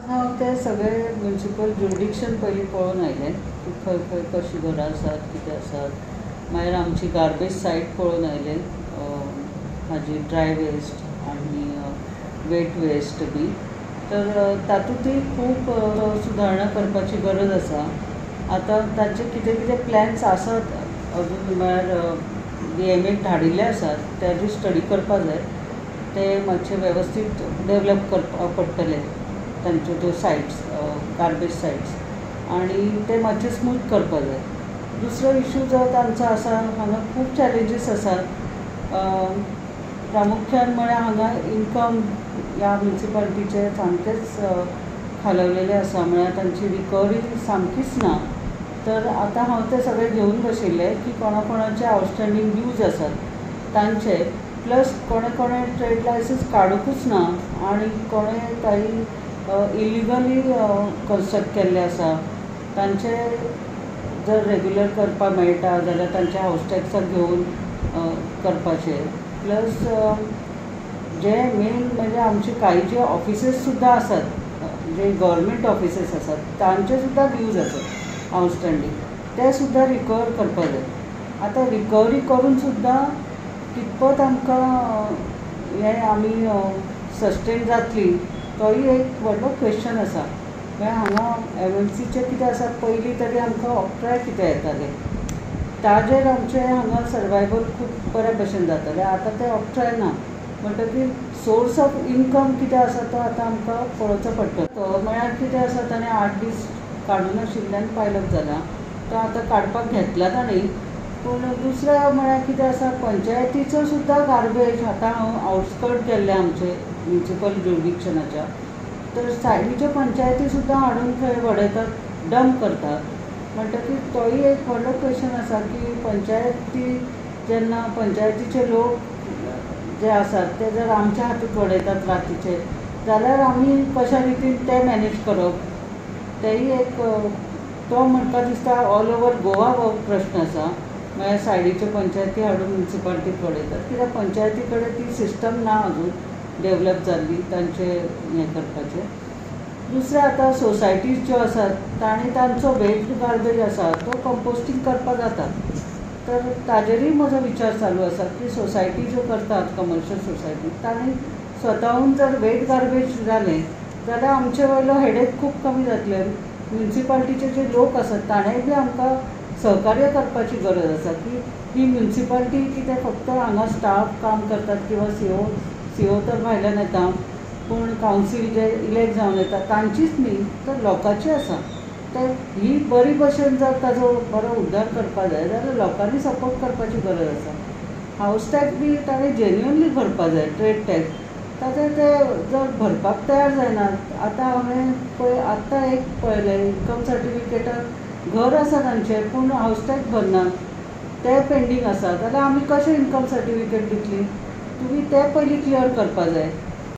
हांव ते सगळे म्युनिसिपल ज्युरिडिक्शन पयलीं पळोवन आयलें की खंय खंय कशीं घरां आसात कितें आसात. मागीर आमची गार्बेज सायट पळोवन आयलें, हाजी ड्राय वेस्ट आनी वेट वेस्ट बी. तर तातूंतय खूब सुदारणां करपाची गरज आसा. आतां ताचे कितें कितें प्लॅन्स आसात अजून, म्हळ्यार DMAक धाडिल्ले आसात, ताजी स्टडी करपा जाय. ते मातशे वेवस्थीत डेवलप करपा पडटले तांच्यो त्यो सायट्स, गार्बेज सायट्स, आनी ते मातशे स्मूथ करपा जाय. दुसरो इश्यू जो तांचो आसा, हांगा खूब चॅलेंजीस आसात. प्रामुख्यान म्हळ्यार हांगा इन्कम ह्या म्युनिसिपालिटीचे सामकेच खालवलेले आसा. म्हळ्यार तांची रिकवरी सामकीच ना. तर आतां हांव ते सगळे घेवन बशिल्ले की कोणाचे आउटस्टँडींग ड्यूज आसात तांचे, प्लस कोणे ट्रेड लायसन्स काडूकूच ना आनी कोणे काही इलिगली कन्स्ट्रक्ट केल्ले आसा, तांचे जर रेग्युलर करपा मेळटा जाल्यार तांचे हावस टॅक्साक घेवन करपाचे. प्लस जे मेन म्हणजे आमचे काही जे ऑफिसीस सुद्दां आसात, जे गव्हर्मेंट ऑफिसीस आसात, तांचे सुद्दां ड्यूज आसात आउटस्टँडींग, ते सुद्दां रिकवर करपा जाय. आतां रिकवरी करून सुद्दां कितपत आमकां हें आमी सस्टेन जातली, तोय एक व्हडलो क्वेश्चन आसा. म्हळ्यार हांगा MMCचे कितें आसा, पयलीं तरी आमकां ऑक्ट्राय कितें येताले, ताजेर आमचें हांगा सर्वायवल खूब बऱ्या भशेन जातालें. आतां तें ऑक्ट्राय ना, म्हणटकीर सोर्स ऑफ इन्कम कितें आसा तो आतां आमकां पळोवचो पडटलो. म्हळ्यार कितें आसा, ताणें 8 दीस काडून आशिल्ल्यान पायलप जाला, तो आतां काडपाक घेतला ताणें. पूण दुसरें म्हळ्यार कितें आसा, पंचायतीचो सुद्दां गार्बेज आतां हांव आउटस्कर्ट गेल्लें आमचे म्युनिसिपल ज्युरिडिक्शनाच्या, तर सायडीच्यो पंचायती सुद्दां हाडून थंय वडयतात, डंप करतात. म्हणटकीर तोय एक व्हडलो क्वेश्चन आसा की जेन्ना पंचायतीचे लोक जे आसात ते जर आमच्या हातूंत वडयतात रातीचे, जाल्यार आमी कशा रितीन ते मॅनेज करप, तेय एक तो म्हाका दिसता ऑल ओवर गोवा हो प्रश्न आसा. म्हळ्यार सायडीच्यो पंचायती हाडून म्युनिसिपालिटीक वडयतात, कित्याक पंचायती कडेन ती सिस्टम ना अजून डेवलप जाल्ली तांचे हें करपाचें. दुसरें आतां सोसायटीज ज्यो आसात, तांणी तांचो वेस्ट गार्बेज आसा तो कंपोस्टींग करपाक जाता. तर ताजेरूय म्हजो विचार चालू आसा की सोसायटी ज्यो करतात, कमर्शियल सोसायटी, तांणी स्वताहून जर वेस्ट गार्बेज जालें जाल्यार आमचे वयलो हेडेक खूब कमी जातले. म्युनिसिपालिटीचे जे लोक आसात ताणेंय बी आमकां सहकार्य करपाची गरज आसा की ही म्युनिसिपालिटी कितें फक्त हांगा स्टाफ काम करतात किंवा CO तर भायल्यान येता, पूण कावन्सील जे इलेक्ट जावन येता तांचीच न्ही, तर लोकांची आसा. तर ही बरी भशेन जर ताजो बरो उद्धार करपा जाय जाल्यार लोकांनी सपोर्ट करपाची गरज आसा. हावस टॅक्स बी ताणें जेन्युअनली भरपा जाय, ट्रेड टॅक्स. ताचे ते जर भरपाक तयार जायनात. आतां हांवें पळय आत्तां एक पळयलें, इन्कम सर्टिफिकेटाक घर आसा तांचें पूण हावस टॅक्स भरनात, ते पेंडींग आसा. जाल्यार आमी कशें इन्कम सर्टिफिकेट दितली? तुमी ते पयलीं क्लियर करपा जाय.